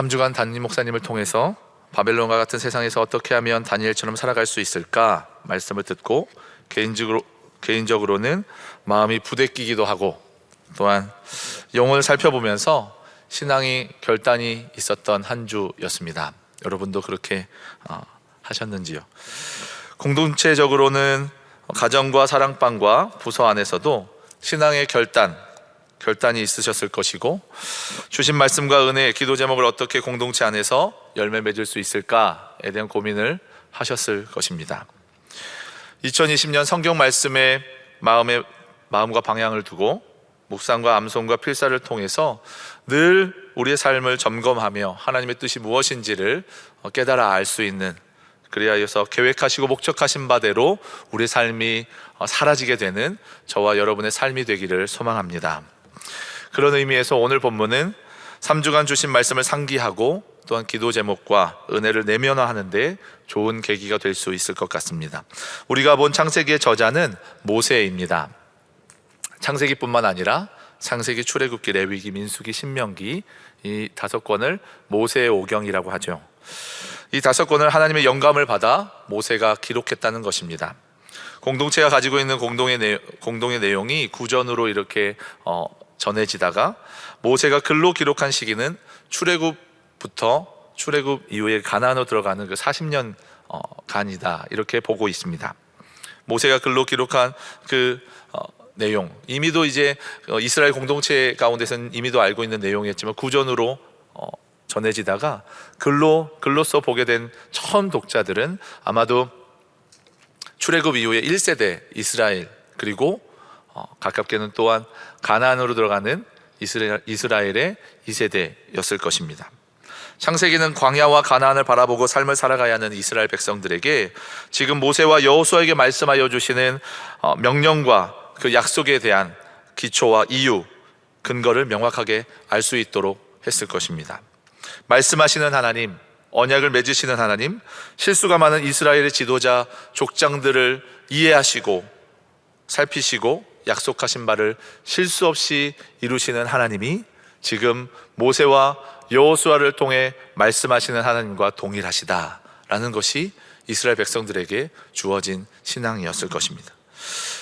3주간 담임 목사님을 통해서 바벨론과 같은 세상에서 어떻게 하면 다니엘처럼 살아갈 수 있을까 말씀을 듣고 개인적으로는 마음이 부대끼기도 하고 또한 영혼을 살펴보면서 신앙이 결단이 있었던 한 주였습니다. 여러분도 그렇게 하셨는지요? 공동체적으로는 가정과 사랑방과 부서 안에서도 신앙의 결단이 있으셨을 것이고, 주신 말씀과 은혜, 기도 제목을 어떻게 공동체 안에서 열매 맺을 수 있을까에 대한 고민을 하셨을 것입니다. 2020년 성경 말씀에 마음과 방향을 두고 묵상과 암송과 필사를 통해서 늘 우리의 삶을 점검하며 하나님의 뜻이 무엇인지를 깨달아 알 수 있는, 그리하여서 계획하시고 목적하신 바대로 우리의 삶이 사라지게 되는 저와 여러분의 삶이 되기를 소망합니다. 그런 의미에서 오늘 본문은 3주간 주신 말씀을 상기하고 또한 기도 제목과 은혜를 내면화하는 데 좋은 계기가 될 수 있을 것 같습니다. 우리가 본 창세기의 저자는 모세입니다. 창세기뿐만 아니라 창세기, 출애굽기, 레위기, 민수기, 신명기, 이 5권을 모세의 오경이라고 하죠. 이 5권을 하나님의 영감을 받아 모세가 기록했다는 것입니다. 공동체가 가지고 있는 공동의 내용이 구전으로 이렇게 전해지다가 모세가 글로 기록한 시기는 출애굽부터 출애굽 이후에 가나안으로 들어가는 그 40년 간이다, 이렇게 보고 있습니다. 모세가 글로 기록한 그 내용, 이미도 이제 이스라엘 공동체 가운데서는 이미도 알고 있는 내용이었지만 구전으로 전해지다가 글로써 보게 된 처음 독자들은 아마도 출애굽 이후에 1세대 이스라엘, 그리고 가깝게는 또한 가나안으로 들어가는 이스라엘의 2세대였을 것입니다. 창세기는 광야와 가나안을 바라보고 삶을 살아가야 하는 이스라엘 백성들에게 지금 모세와 여호수아에게 말씀하여 주시는 명령과 그 약속에 대한 기초와 이유, 근거를 명확하게 알 수 있도록 했을 것입니다. 말씀하시는 하나님, 언약을 맺으시는 하나님, 실수가 많은 이스라엘의 지도자 족장들을 이해하시고 살피시고 약속하신 바를 실수 없이 이루시는 하나님이 지금 모세와 여호수아를 통해 말씀하시는 하나님과 동일하시다라는 것이 이스라엘 백성들에게 주어진 신앙이었을 것입니다.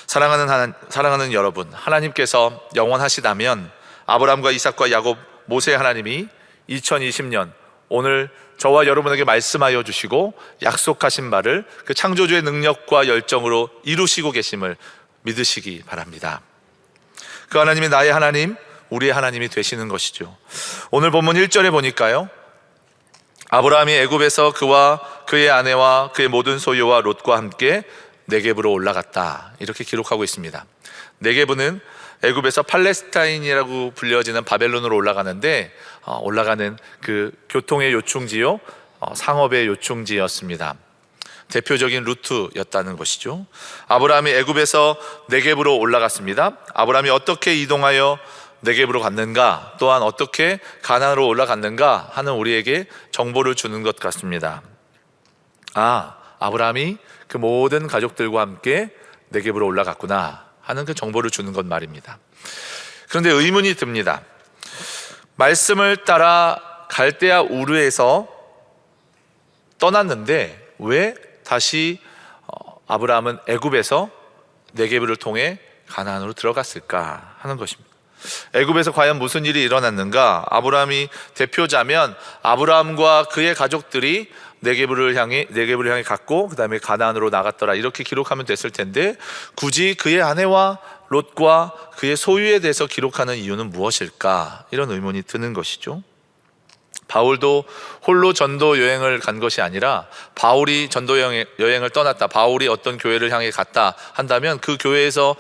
사랑하는 여러분, 하나님께서 영원하시다면 아브라함과 이삭과 야곱, 모세 하나님이 2020년 오늘 저와 여러분에게 말씀하여 주시고 약속하신 바를 그 창조주의 능력과 열정으로 이루시고 계심을 믿으시기 바랍니다. 그 하나님이 나의 하나님, 우리의 하나님이 되시는 것이죠. 오늘 본문 1절에 보니까요, 아브라함이 애굽에서 그와 그의 아내와 그의 모든 소유와 롯과 함께 네겝으로 올라갔다, 이렇게 기록하고 있습니다. 네겝은 애굽에서 팔레스타인이라고 불려지는 바벨론으로 올라가는 그 교통의 요충지요, 상업의 요충지였습니다. 대표적인 루트였다는 것이죠. 아브라함이 애굽에서 네겝으로 올라갔습니다. 아브라함이 어떻게 이동하여 네겝으로 갔는가, 또한 어떻게 가나안으로 올라갔는가 하는 우리에게 정보를 주는 것 같습니다. 아브라함이 그 모든 가족들과 함께 네겝으로 올라갔구나 하는 그 정보를 주는 것 말입니다. 그런데 의문이 듭니다. 말씀을 따라 갈대아 우르에서 떠났는데 왜 다시 아브라함은 애굽에서 네겝을 통해 가나안으로 들어갔을까 하는 것입니다. 애굽에서 과연 무슨 일이 일어났는가? 아브라함이 대표자면 아브라함과 그의 가족들이 네겝을 향해 갔고 그 다음에 가나안으로 나갔더라, 이렇게 기록하면 됐을 텐데 굳이 그의 아내와 롯과 그의 소유에 대해서 기록하는 이유는 무엇일까? 이런 의문이 드는 것이죠. 바울도 홀로 전도 여행을 간 것이 아니라 바울이 전도 여행을 떠났다, 바울이 어떤 교회를 향해 갔다 한다면 그 교회에서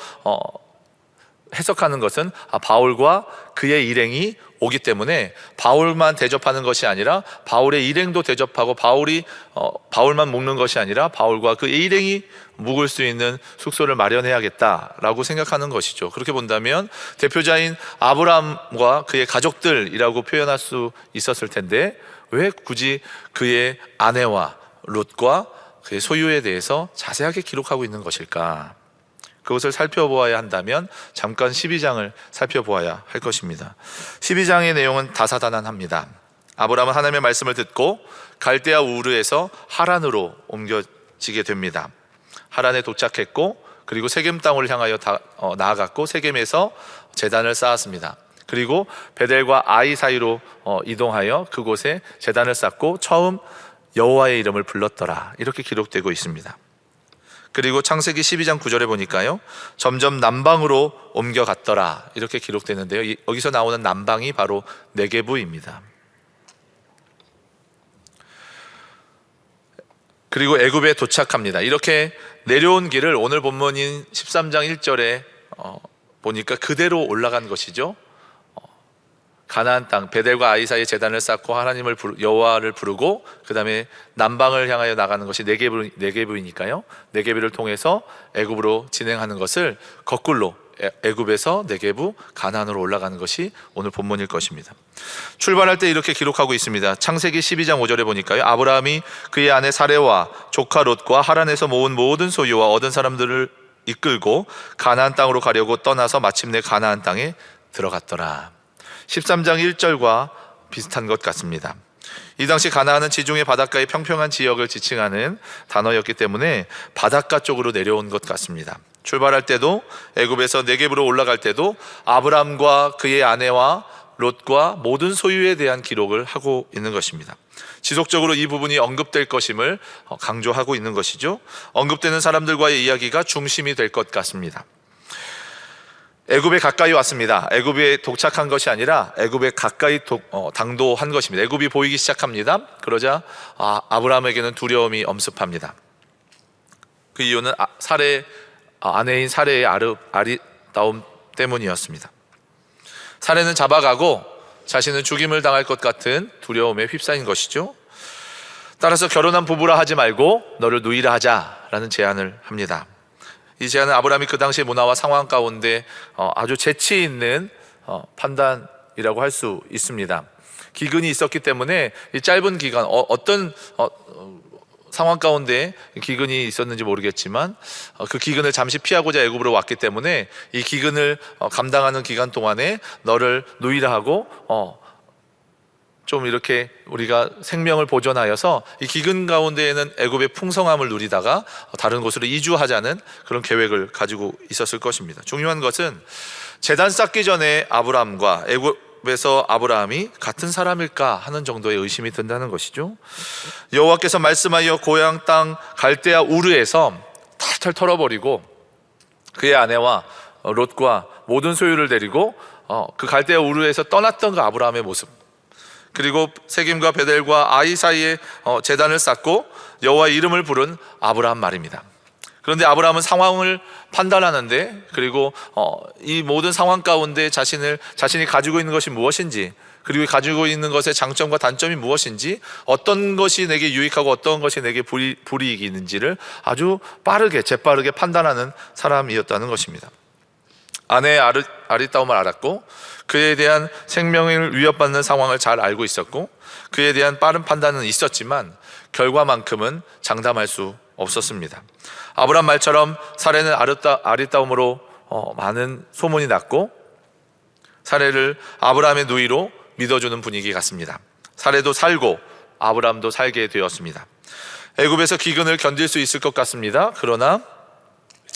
해석하는 것은 바울과 그의 일행이 오기 때문에 바울만 대접하는 것이 아니라 바울의 일행도 대접하고 바울만 묵는 것이 아니라 바울과 그 일행이 묵을 수 있는 숙소를 마련해야겠다라고 생각하는 것이죠. 그렇게 본다면 대표자인 아브라함과 그의 가족들이라고 표현할 수 있었을 텐데 왜 굳이 그의 아내와 롯과 그의 소유에 대해서 자세하게 기록하고 있는 것일까? 그것을 살펴보아야 한다면 잠깐 12장을 살펴보아야 할 것입니다. 12장의 내용은 다사다난합니다. 아브라함은 하나님의 말씀을 듣고 갈대아 우르에서 하란으로 옮겨지게 됩니다. 하란에 도착했고 그리고 세겜 땅을 향하여 나아갔고 세겜에서 제단을 쌓았습니다. 그리고 베델과 아이 사이로 이동하여 그곳에 제단을 쌓고 처음 여호와의 이름을 불렀더라, 이렇게 기록되고 있습니다. 그리고 창세기 12장 9절에 보니까요, 점점 남방으로 옮겨갔더라, 이렇게 기록되는데요, 여기서 나오는 남방이 바로 네게부입니다. 그리고 애굽에 도착합니다. 이렇게 내려온 길을 오늘 본문인 13장 1절에 보니까 그대로 올라간 것이죠. 가나안 땅 베델과 아이 사이에 제단을 쌓고 하나님을 여호와를 부르고 그 다음에 남방을 향하여 나가는 것이 네게부이니까요, 네게부를 통해서 애굽으로 진행하는 것을 거꾸로 애굽에서 네게부 가나안으로 올라가는 것이 오늘 본문일 것입니다. 출발할 때 이렇게 기록하고 있습니다. 창세기 12장 5절에 보니까요, 아브라함이 그의 아내 사레와 조카 롯과 하란에서 모은 모든 소유와 얻은 사람들을 이끌고 가나안 땅으로 가려고 떠나서 마침내 가나안 땅에 들어갔더라. 13장 1절과 비슷한 것 같습니다. 이 당시 가나안은 지중해 바닷가의 평평한 지역을 지칭하는 단어였기 때문에 바닷가 쪽으로 내려온 것 같습니다. 출발할 때도 애굽에서 네겝으로 올라갈 때도 아브람과 그의 아내와 롯과 모든 소유에 대한 기록을 하고 있는 것입니다. 지속적으로 이 부분이 언급될 것임을 강조하고 있는 것이죠. 언급되는 사람들과의 이야기가 중심이 될 것 같습니다. 애굽에 가까이 왔습니다. 애굽에 도착한 것이 아니라 애굽에 가까이 당도한 것입니다. 애굽이 보이기 시작합니다. 그러자 아브라함에게는 두려움이 엄습합니다. 그 이유는 아내인 사레의 아리따움 때문이었습니다. 사레는 잡아가고 자신은 죽임을 당할 것 같은 두려움에 휩싸인 것이죠. 따라서 결혼한 부부라 하지 말고 너를 누이라 하자라는 제안을 합니다. 이 제안은 아브라함이 그 당시의 문화와 상황 가운데 아주 재치 있는 판단이라고 할 수 있습니다. 기근이 있었기 때문에 이 짧은 기간, 어떤 상황 가운데 기근이 있었는지 모르겠지만 그 기근을 잠시 피하고자 애굽으로 왔기 때문에 이 기근을 감당하는 기간 동안에 너를 누이라 하고 좀 이렇게 우리가 생명을 보존하여서 이 기근 가운데에는 애굽의 풍성함을 누리다가 다른 곳으로 이주하자는 그런 계획을 가지고 있었을 것입니다. 중요한 것은 제단 쌓기 전에 아브라함과 애굽에서 아브라함이 같은 사람일까 하는 정도의 의심이 든다는 것이죠. 여호와께서 말씀하여 고향 땅 갈대아 우르에서 탈탈 털어버리고 그의 아내와 롯과 모든 소유를 데리고 그 갈대아 우르에서 떠났던 그 아브라함의 모습, 그리고 세겜과 베델과 아이 사이에 제단을 쌓고 여호와의 이름을 부른 아브라함 말입니다. 그런데 아브라함은 상황을 판단하는데, 그리고 이 모든 상황 가운데 자신이 가지고 있는 것이 무엇인지, 그리고 가지고 있는 것의 장점과 단점이 무엇인지, 어떤 것이 내게 유익하고 어떤 것이 내게 불이익이 있는지를 아주 재빠르게 판단하는 사람이었다는 것입니다. 아내의 아리따움을 알았고 그에 대한 생명을 위협받는 상황을 잘 알고 있었고 그에 대한 빠른 판단은 있었지만 결과만큼은 장담할 수 없었습니다. 아브람 말처럼 사레는 아리따움으로 많은 소문이 났고 사레를 아브람의 누이로 믿어주는 분위기 같습니다. 사레도 살고 아브람도 살게 되었습니다. 애굽에서 기근을 견딜 수 있을 것 같습니다. 그러나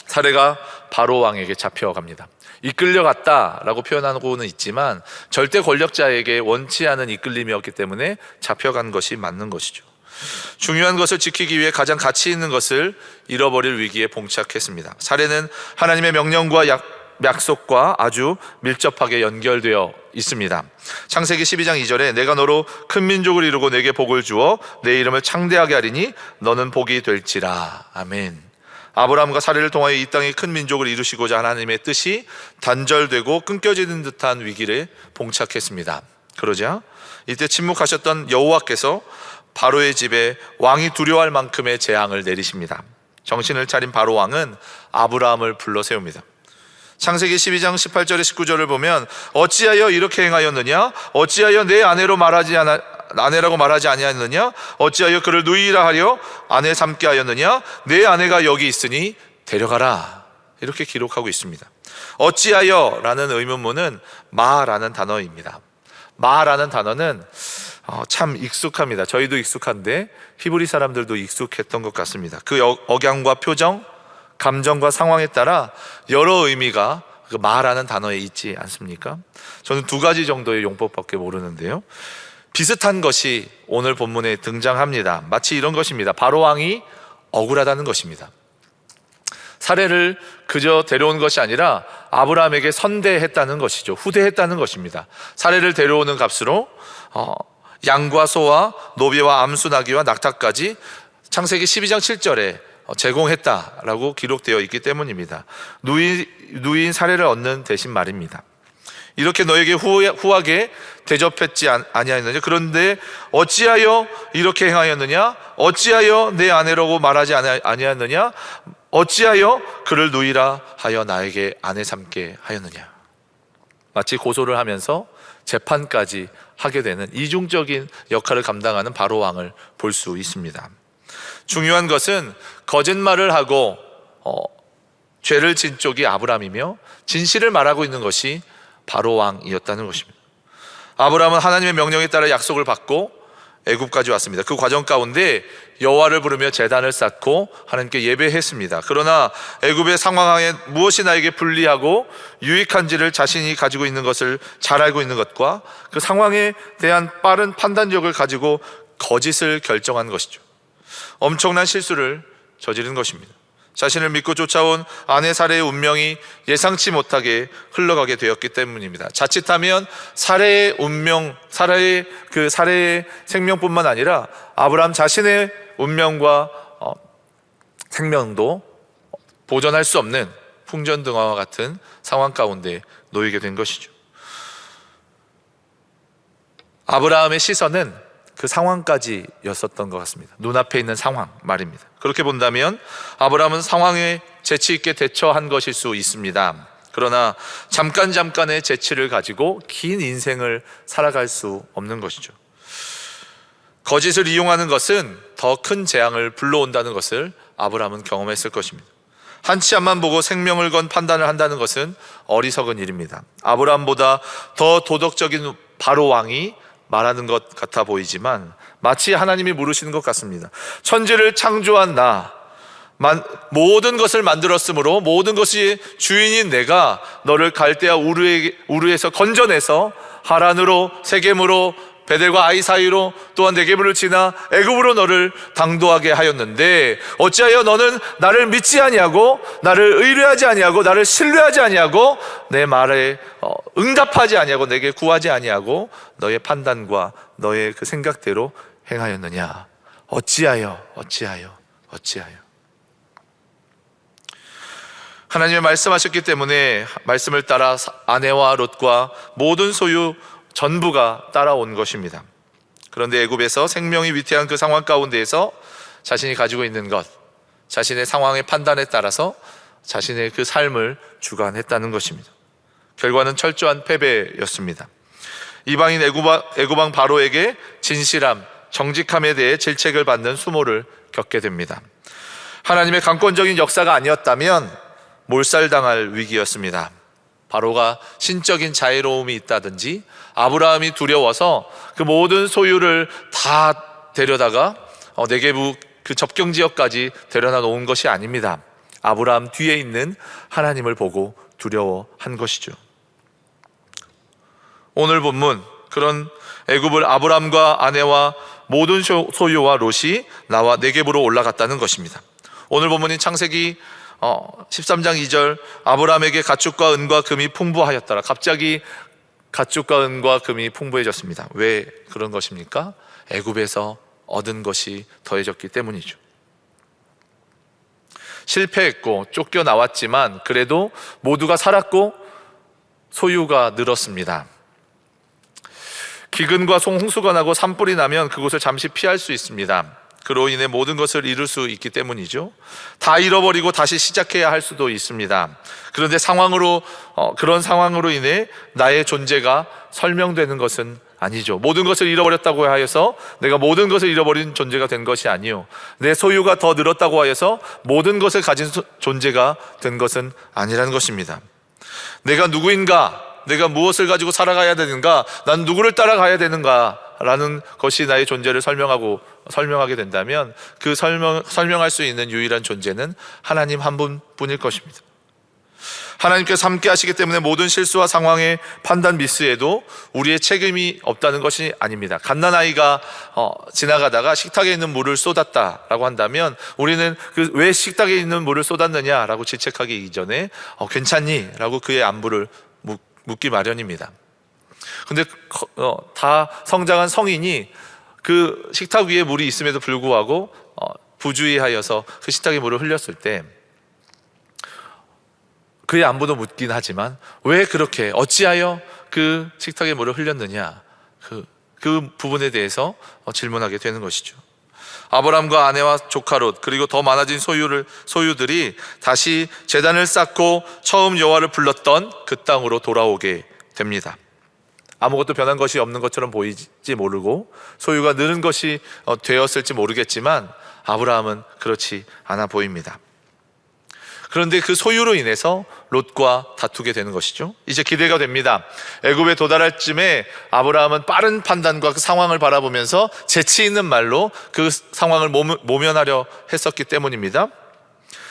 사레가 바로 왕에게 잡혀갑니다. 이끌려갔다라고 표현하고는 있지만 절대 권력자에게 원치 않은 이끌림이었기 때문에 잡혀간 것이 맞는 것이죠. 중요한 것을 지키기 위해 가장 가치 있는 것을 잃어버릴 위기에 봉착했습니다. 사레는 하나님의 명령과 약속과 아주 밀접하게 연결되어 있습니다. 창세기 12장 2절에 내가 너로 큰 민족을 이루고 내게 복을 주어 내 이름을 창대하게 하리니 너는 복이 될지라. 아멘. 아브라함과 사레를 통하여 이 땅에 큰 민족을 이루시고자 하나님의 뜻이 단절되고 끊겨지는 듯한 위기를 봉착했습니다. 그러자 이때 침묵하셨던 여호와께서 바로의 집에 왕이 두려워할 만큼의 재앙을 내리십니다. 정신을 차린 바로 왕은 아브라함을 불러 세웁니다. 창세기 12장 18절에 19절을 보면 어찌하여 이렇게 행하였느냐? 어찌하여 내 아내라고 말하지 아니하였느냐? 어찌하여 그를 누이라 하려 아내 삼게 하였느냐? 내 아내가 여기 있으니 데려가라. 이렇게 기록하고 있습니다. 어찌하여 라는 의문문은 마라는 단어입니다. 마라는 단어는 참 익숙합니다. 저희도 익숙한데 히브리 사람들도 익숙했던 것 같습니다. 그 억양과 표정, 감정과 상황에 따라 여러 의미가 그 말하는 단어에 있지 않습니까? 저는 두 가지 정도의 용법밖에 모르는데요, 비슷한 것이 오늘 본문에 등장합니다. 마치 이런 것입니다. 바로 왕이 억울하다는 것입니다. 사례를 그저 데려온 것이 아니라 아브라함에게 선대했다는 것이죠. 후대했다는 것입니다. 사례를 데려오는 값으로 양과 소와 노비와 암수 나귀와 낙타까지 창세기 12장 7절에 제공했다라고 기록되어 있기 때문입니다. 누이인 사례를 얻는 대신 말입니다. 이렇게 너에게 후하게 대접했지 아니하였느냐? 그런데 어찌하여 이렇게 행하였느냐? 어찌하여 내 아내라고 말하지 아니하였느냐? 어찌하여 그를 누이라 하여 나에게 아내 삼게 하였느냐? 마치 고소를 하면서 재판까지 하게 되는 이중적인 역할을 감당하는 바로 왕을 볼 수 있습니다. 중요한 것은 거짓말을 하고 죄를 진 쪽이 아브람이며 진실을 말하고 있는 것이 바로 왕이었다는 것입니다. 아브람은 하나님의 명령에 따라 약속을 받고 애굽까지 왔습니다. 그 과정 가운데 여호와를 부르며 제단을 쌓고 하나님께 예배했습니다. 그러나 애굽의 상황에 무엇이 나에게 불리하고 유익한지를 자신이 가지고 있는 것을 잘 알고 있는 것과 그 상황에 대한 빠른 판단력을 가지고 거짓을 결정한 것이죠. 엄청난 실수를 저지른 것입니다. 자신을 믿고 쫓아온 아내 사레의 운명이 예상치 못하게 흘러가게 되었기 때문입니다. 자칫하면 사레의 운명, 사레의 생명뿐만 아니라 아브라함 자신의 운명과 생명도 보전할 수 없는 풍전등화와 같은 상황 가운데 놓이게 된 것이죠. 아브라함의 시선은 그 상황까지였었던 것 같습니다. 눈앞에 있는 상황 말입니다. 그렇게 본다면 아브라함은 상황에 재치 있게 대처한 것일 수 있습니다. 그러나 잠깐의 재치를 가지고 긴 인생을 살아갈 수 없는 것이죠. 거짓을 이용하는 것은 더 큰 재앙을 불러온다는 것을 아브라함은 경험했을 것입니다. 한치 앞만 보고 생명을 건 판단을 한다는 것은 어리석은 일입니다. 아브라함보다 더 도덕적인 바로 왕이 말하는 것 같아 보이지만 마치 하나님이 물으시는 것 같습니다. 천지를 창조한 나, 모든 것을 만들었으므로 모든 것이 주인인 내가 너를 갈대아 우르에서 건져내서 하란으로, 세겜으로, 베델과 아이 사이로, 또한 네게브를 지나 애굽으로 너를 당도하게 하였는데 어찌하여 너는 나를 믿지 아니하고 나를 의뢰하지 아니하고 나를 신뢰하지 아니하고 내 말에 응답하지 아니하고 내게 구하지 아니하고 너의 판단과 너의 그 생각대로 행하였느냐? 어찌하여 하나님이 말씀하셨기 때문에 말씀을 따라 아내와 롯과 모든 소유 전부가 따라온 것입니다. 그런데 애굽에서 생명이 위태한 그 상황 가운데에서 자신이 가지고 있는 것, 자신의 상황의 판단에 따라서 자신의 그 삶을 주관했다는 것입니다. 결과는 철저한 패배였습니다. 이방인 애굽왕 바로에게 진실함, 정직함에 대해 질책을 받는 수모를 겪게 됩니다. 하나님의 강권적인 역사가 아니었다면 몰살당할 위기였습니다. 바로가 신적인 자애로움이 있다든지 아브라함이 두려워서 그 모든 소유를 다 데려다가 네게브 그 접경 지역까지 데려다 놓은 것이 아닙니다. 아브라함 뒤에 있는 하나님을 보고 두려워한 것이죠. 오늘 본문, 그런 애굽을 아브라함과 아내와 모든 소유와 롯이 나와 네게브로 올라갔다는 것입니다. 오늘 본문인 창세기 13장 2절, 아브라함에게 가축과 은과 금이 풍부하였더라. 갑자기 가축과 은과 금이 풍부해졌습니다. 왜 그런 것입니까? 애굽에서 얻은 것이 더해졌기 때문이죠. 실패했고 쫓겨나왔지만 그래도 모두가 살았고 소유가 늘었습니다. 기근과 홍수가 나고 산불이 나면 그곳을 잠시 피할 수 있습니다. 그로 인해 모든 것을 잃을 수 있기 때문이죠. 다 잃어버리고 다시 시작해야 할 수도 있습니다. 그런데 그런 상황으로 인해 나의 존재가 설명되는 것은 아니죠. 모든 것을 잃어버렸다고 하여서 내가 모든 것을 잃어버린 존재가 된 것이 아니요, 내 소유가 더 늘었다고 하여서 모든 것을 가진 존재가 된 것은 아니라는 것입니다. 내가 누구인가? 내가 무엇을 가지고 살아가야 되는가? 난 누구를 따라가야 되는가? 나라는 것이 나의 존재를 설명하게 된다면 그 설명할 수 있는 유일한 존재는 하나님 한 분뿐일 것입니다. 하나님께서 함께 하시기 때문에 모든 실수와 상황의 판단 미스에도 우리의 책임이 없다는 것이 아닙니다. 갓난아이가 지나가다가 식탁에 있는 물을 쏟았다라고 한다면 우리는 왜 식탁에 있는 물을 쏟았느냐라고 질책하기 이전에 괜찮니? 라고 그의 안부를 묻기 마련입니다. 근데 다 성장한 성인이 그 식탁 위에 물이 있음에도 불구하고 부주의하여서 그 식탁에 물을 흘렸을 때 그의 안부도 묻긴 하지만 왜 그렇게 어찌하여 그 식탁에 물을 흘렸느냐, 그 부분에 대해서 질문하게 되는 것이죠. 아브라함과 아내와 조카 롯 그리고 더 많아진 소유들이 다시 제단을 쌓고 처음 여호와를 불렀던 그 땅으로 돌아오게 됩니다. 아무것도 변한 것이 없는 것처럼 보이지 모르고 소유가 느는 것이 되었을지 모르겠지만 아브라함은 그렇지 않아 보입니다. 그런데 그 소유로 인해서 롯과 다투게 되는 것이죠. 이제 기대가 됩니다. 애굽에 도달할 쯤에 아브라함은 빠른 판단과 그 상황을 바라보면서 재치 있는 말로 그 상황을 모면하려 했었기 때문입니다.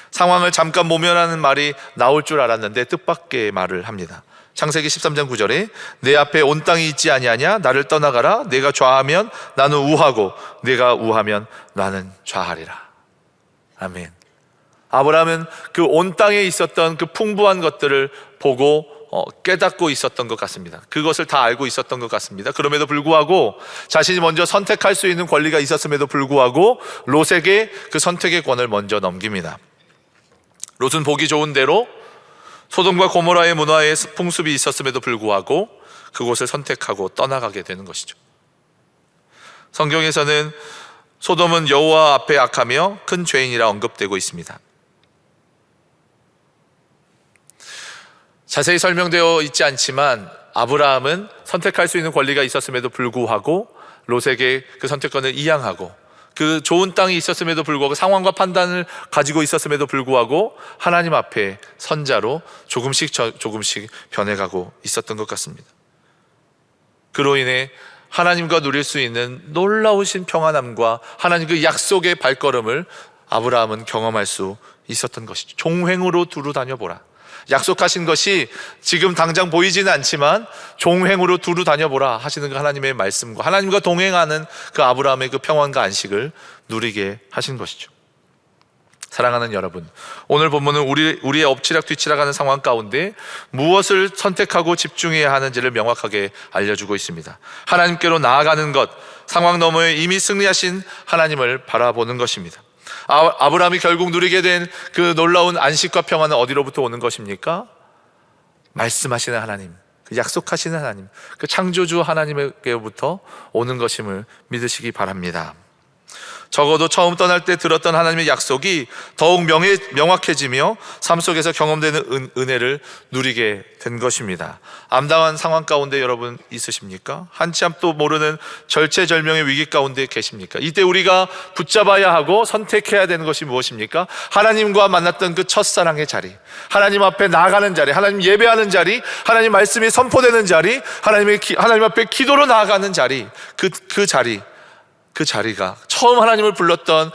상황을 잠깐 모면하는 말이 나올 줄 알았는데 뜻밖의 말을 합니다. 창세기 13장 9절에 내 앞에 온 땅이 있지 아니하냐? 나를 떠나가라. 내가 좌하면 나는 우하고 내가 우하면 나는 좌하리라. 아멘. 아브라함은 그 온 땅에 있었던 그 풍부한 것들을 보고 깨닫고 있었던 것 같습니다. 그것을 다 알고 있었던 것 같습니다. 그럼에도 불구하고 자신이 먼저 선택할 수 있는 권리가 있었음에도 불구하고 롯에게 그 선택의 권을 먼저 넘깁니다. 롯은 보기 좋은 대로 소돔과 고모라의 문화의 풍습이 있었음에도 불구하고 그곳을 선택하고 떠나가게 되는 것이죠. 성경에서는 소돔은 여호와 앞에 악하며 큰 죄인이라 언급되고 있습니다. 자세히 설명되어 있지 않지만 아브라함은 선택할 수 있는 권리가 있었음에도 불구하고 롯에게 그 선택권을 이양하고 그 좋은 땅이 있었음에도 불구하고 상황과 판단을 가지고 있었음에도 불구하고 하나님 앞에 선자로 조금씩 변해가고 있었던 것 같습니다. 그로 인해 하나님과 누릴 수 있는 놀라우신 평안함과 하나님 그 약속의 발걸음을 아브라함은 경험할 수 있었던 것이죠. 종횡으로 두루 다녀보라. 약속하신 것이 지금 당장 보이지는 않지만 종횡으로 두루 다녀보라 하시는 그 하나님의 말씀과 하나님과 동행하는 그 아브라함의 그 평안과 안식을 누리게 하신 것이죠. 사랑하는 여러분, 오늘 본문은 우리의 엎치락 뒤치락하는 상황 가운데 무엇을 선택하고 집중해야 하는지를 명확하게 알려주고 있습니다. 하나님께로 나아가는 것, 상황 너머에 이미 승리하신 하나님을 바라보는 것입니다. 아브라함이 결국 누리게 된 그 놀라운 안식과 평안은 어디로부터 오는 것입니까? 말씀하시는 하나님, 그 약속하시는 하나님, 그 창조주 하나님에게부터 오는 것임을 믿으시기 바랍니다. 적어도 처음 떠날 때 들었던 하나님의 약속이 더욱 명확해지며 삶 속에서 경험되는 은혜를 누리게 된 것입니다. 암담한 상황 가운데 여러분 있으십니까? 한참 또 모르는 절체절명의 위기 가운데 계십니까? 이때 우리가 붙잡아야 하고 선택해야 되는 것이 무엇입니까? 하나님과 만났던 그 첫사랑의 자리, 하나님 앞에 나아가는 자리, 하나님 예배하는 자리, 하나님 말씀이 선포되는 자리, 하나님 앞에 기도로 나아가는 자리, 그 자리가 처음 하나님을 불렀던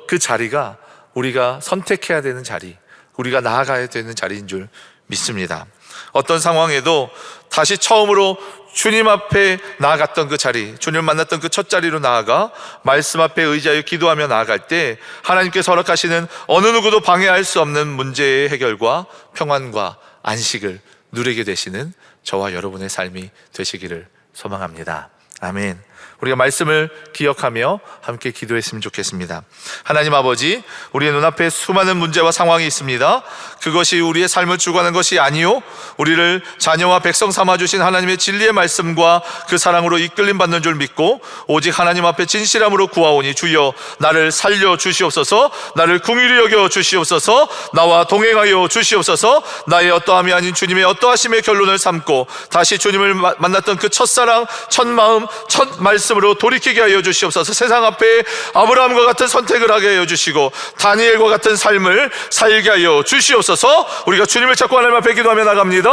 그 자리가 우리가 선택해야 되는 자리, 우리가 나아가야 되는 자리인 줄 믿습니다. 어떤 상황에도 다시 처음으로 주님 앞에 나아갔던 그 자리, 주님을 만났던 그 첫 자리로 나아가 말씀 앞에 의지하여 기도하며 나아갈 때 하나님께서 허락하시는 어느 누구도 방해할 수 없는 문제의 해결과 평안과 안식을 누리게 되시는 저와 여러분의 삶이 되시기를 소망합니다. 아멘. 우리가 말씀을 기억하며 함께 기도했으면 좋겠습니다. 하나님 아버지, 우리의 눈앞에 수많은 문제와 상황이 있습니다. 그것이 우리의 삶을 주관하는 것이 아니요, 우리를 자녀와 백성 삼아주신 하나님의 진리의 말씀과 그 사랑으로 이끌림 받는 줄 믿고 오직 하나님 앞에 진실함으로 구하오니 주여 나를 살려 주시옵소서, 나를 긍휼히 여겨 주시옵소서, 나와 동행하여 주시옵소서. 나의 어떠함이 아닌 주님의 어떠하심의 결론을 삼고 다시 주님을 만났던 그 첫사랑, 첫 마음, 첫 말씀으로 돌이키게 하여 주시옵소서. 세상 앞에 아브라함과 같은 선택을 하게 하여 주시고 다니엘과 같은 삶을 살게 하여 주시옵소서. 우리가 주님을 찾고 하나님 앞에 기도하며 나갑니다.